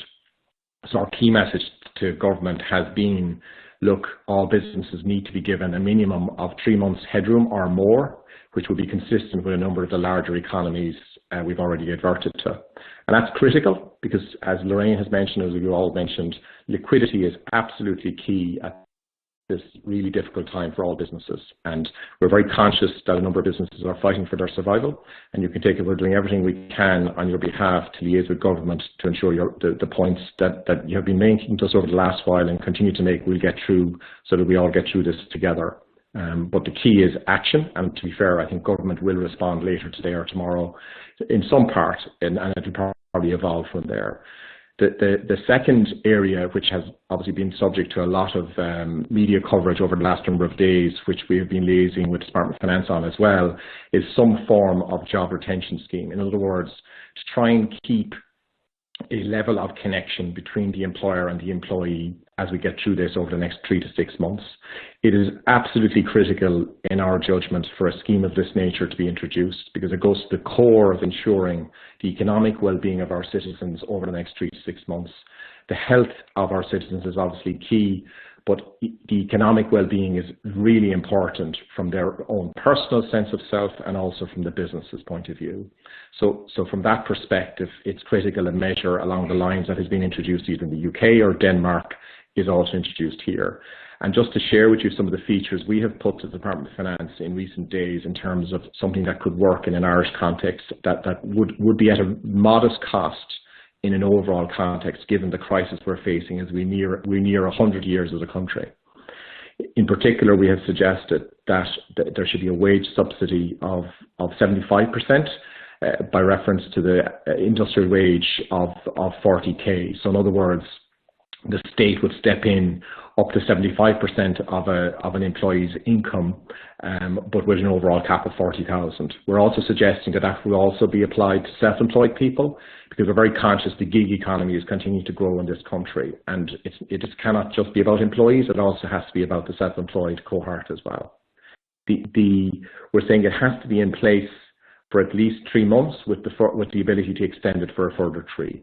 So our key message to government has been, look, all businesses need to be given a minimum of 3 months headroom or more, which will be consistent with a number of the larger economies we've already adverted to. And that's critical because, as Lorraine has mentioned, as you all mentioned, liquidity is absolutely key at this really difficult time for all businesses. And we're very conscious that a number of businesses are fighting for their survival, and you can take it, we're doing everything we can on your behalf to liaise with government to ensure the points that you have been making to us over the last while and continue to make, we'll get through so that we all get through this together. But the key is action, and to be fair, I think government will respond later today or tomorrow in some part, and it will probably evolve from there. The second area, which has obviously been subject to a lot of media coverage over the last number of days, which we have been liaising with the Department of Finance on as well, is some form of job retention scheme. In other words, to try and keep a level of connection between the employer and the employee as we get through this over the next 3 to 6 months. It is absolutely critical in our judgment for a scheme of this nature to be introduced, because it goes to the core of ensuring the economic well-being of our citizens over the next 3 to 6 months. The health of our citizens is obviously key, but the economic well-being is really important from their own personal sense of self and also from the business's point of view. So from that perspective, it's critical a measure along the lines that has been introduced either in the UK or Denmark is also introduced here. And just to share with you some of the features we have put to the Department of Finance in recent days in terms of something that could work in an Irish context that would be at a modest cost in an overall context, given the crisis we're facing as we near 100 years as a country. In particular, we have suggested that there should be a wage subsidy of 75% by reference to the industrial wage of 40k. So in other words, the state would step in up to 75% of an employee's income, but with an overall cap of 40,000. We're also suggesting that will also be applied to self-employed people, because we're very conscious the gig economy is continuing to grow in this country, and it cannot just be about employees, it also has to be about the self-employed cohort as well. We're saying it has to be in place for at least 3 months with the ability to extend it for a further 3.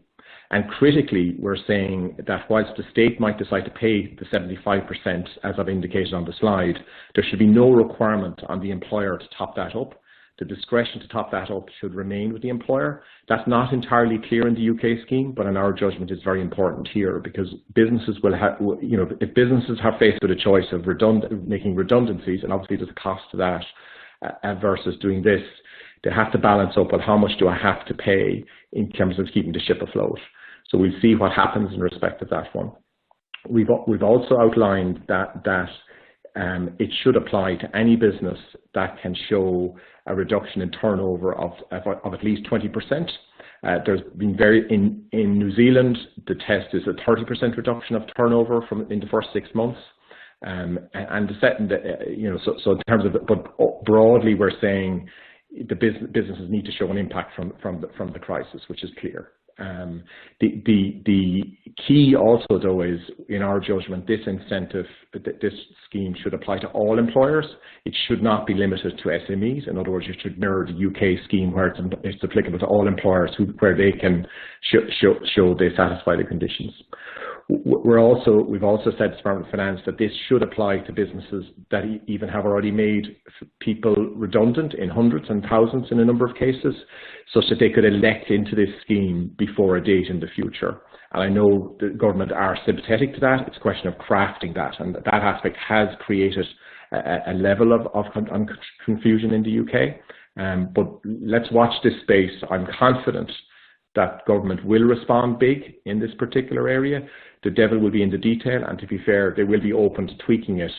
And critically, we're saying that whilst the state might decide to pay the 75%, as I've indicated on the slide, there should be no requirement on the employer to top that up. The discretion to top that up should remain with the employer. That's not entirely clear in the UK scheme, but in our judgment is very important here, because businesses will have, if businesses are faced with a choice of making redundancies, and obviously there's a cost to that versus doing this, they have to balance up, well, how much do I have to pay in terms of keeping the ship afloat? So we'll see what happens in respect of that one. We've also outlined that it should apply to any business that can show a reduction in turnover of at least 20%. There's been in New Zealand, the test is a 30% reduction of turnover in the first 6 months. And so in terms of, but broadly, we're saying the businesses need to show an impact from the crisis, which is clear. The key also, though, is, in our judgment, this incentive, this scheme should apply to all employers. It should not be limited to SMEs. In other words, it should mirror the UK scheme, where it's applicable to all employers where they can show they satisfy the conditions. We've also said to the Department of Finance that this should apply to businesses that even have already made people redundant in hundreds and thousands in a number of cases, such that they could elect into this scheme before a date in the future. And I know the government are sympathetic to that. It's a question of crafting that, and that aspect has created a level of confusion in the UK. But let's watch this space. I'm confident that government will respond big in this particular area. The devil will be in the detail, and to be fair, they will be open to tweaking it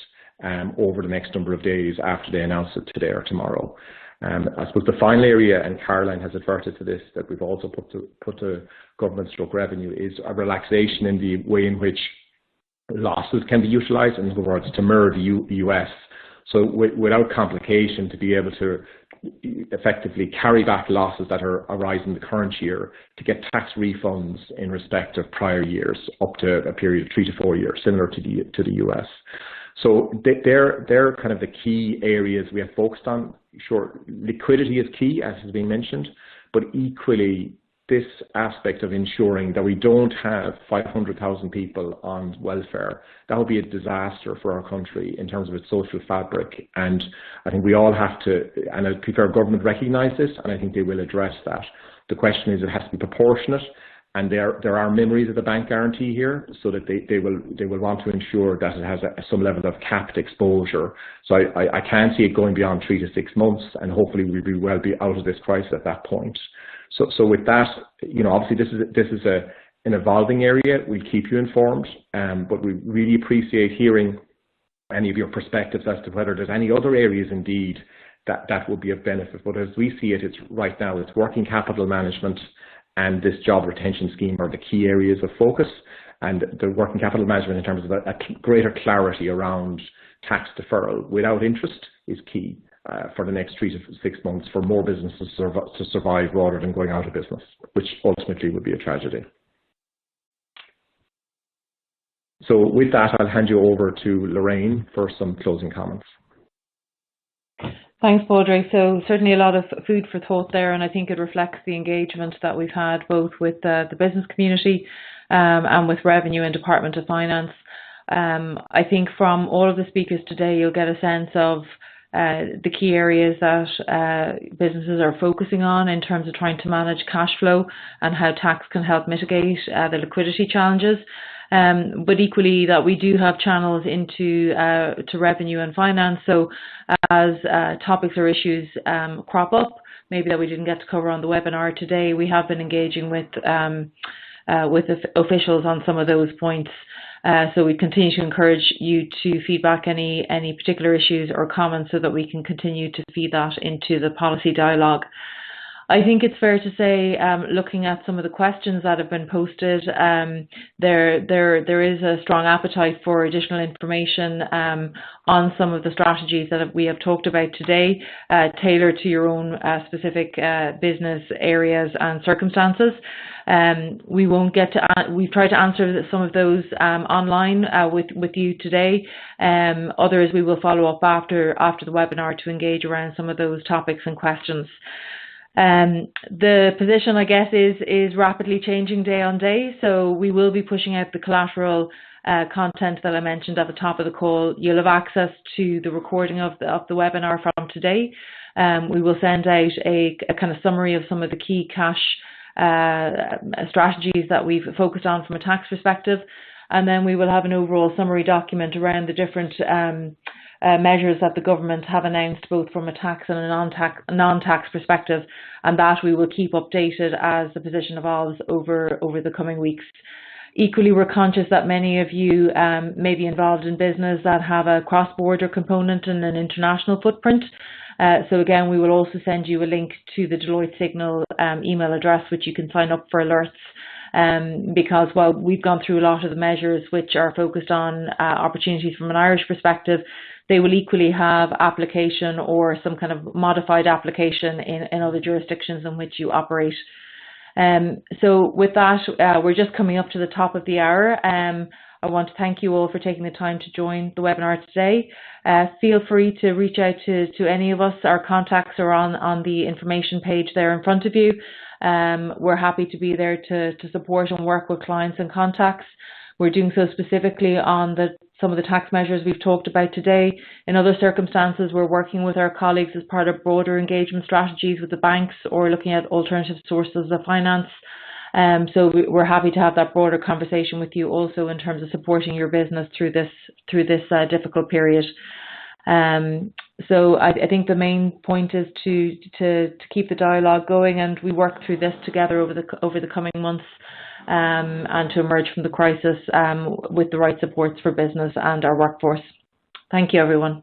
over the next number of days after they announce it today or tomorrow. I suppose the final area, and Caroline has adverted to this, that we've also put to government stroke revenue, is a relaxation in the way in which losses can be utilised, in other words, to mirror the US. So without complication, to be able to effectively carry back losses that are arising in the current year to get tax refunds in respect of prior years up to a period of 3 to 4 years, similar to the US. So they're kind of the key areas we have focused on. Sure, liquidity is key, as has been mentioned, but equally this aspect of ensuring that we don't have 500,000 people on welfare. That would be a disaster for our country in terms of its social fabric. And I think we all have to, and I think our government recognise this, and I think they will address that. The question is, it has to be proportionate, and there are memories of the bank guarantee here, so that they will want to ensure that it has some level of capped exposure. So I can't see it going beyond 3 to 6 months, and hopefully we'll be well out of this crisis at that point. So with that, obviously this is an evolving area. We'll keep you informed, but we really appreciate hearing any of your perspectives as to whether there's any other areas indeed that would be of benefit. But as we see it, it's right now it's working capital management and this job retention scheme are the key areas of focus, and the working capital management in terms of a greater clarity around tax deferral without interest is key. For the next 3 to 6 months, for more businesses to survive rather than going out of business, which ultimately would be a tragedy. So with that, I'll hand you over to Lorraine for some closing comments. Thanks, Baudrey. So certainly a lot of food for thought there, and I think it reflects the engagement that we've had both with the business community and with Revenue and Department of Finance. I think from all of the speakers today, you'll get a sense of the key areas that businesses are focusing on in terms of trying to manage cash flow and how tax can help mitigate the liquidity challenges. But equally that we do have channels into to revenue and finance. So as topics or issues crop up, maybe that we didn't get to cover on the webinar today, we have been engaging with with officials on some of those points. So we continue to encourage you to feedback any particular issues or comments so that we can continue to feed that into the policy dialogue. I think it's fair to say, looking at some of the questions that have been posted, there is a strong appetite for additional information on some of the strategies that we have talked about today, tailored to your own specific business areas and circumstances. We won't get to. We've tried to answer some of those online with you today. Others we will follow up after the webinar to engage around some of those topics and questions. The position, I guess, is rapidly changing day on day, so we will be pushing out the collateral content that I mentioned at the top of the call. You'll have access to the recording of the webinar from today. We will send out a kind of summary of some of the key cash strategies that we've focused on from a tax perspective, and then we will have an overall summary document around the different measures that the government have announced, both from a tax and a non-tax perspective, and that we will keep updated as the position evolves over the coming weeks. Equally, we're conscious that many of you may be involved in business that have a cross-border component and an international footprint. So again, we will also send you a link to the Deloitte Signal email address, which you can sign up for alerts. Because while we've gone through a lot of the measures which are focused on opportunities from an Irish perspective, they will equally have application or some kind of modified application in other jurisdictions in which you operate. So with that, we're just coming up to the top of the hour. I want to thank you all for taking the time to join the webinar today. Feel free to reach out to any of us. Our contacts are on the information page there in front of you. We're happy to be there to support and work with clients and contacts. We're doing so specifically on some of the tax measures we've talked about today. In other circumstances, we're working with our colleagues as part of broader engagement strategies with the banks or looking at alternative sources of finance. So we're happy to have that broader conversation with you also in terms of supporting your business through this difficult period. So I think the main point is to keep the dialogue going, and we work through this together over the coming months, and to emerge from the crisis with the right supports for business and our workforce. Thank you, everyone.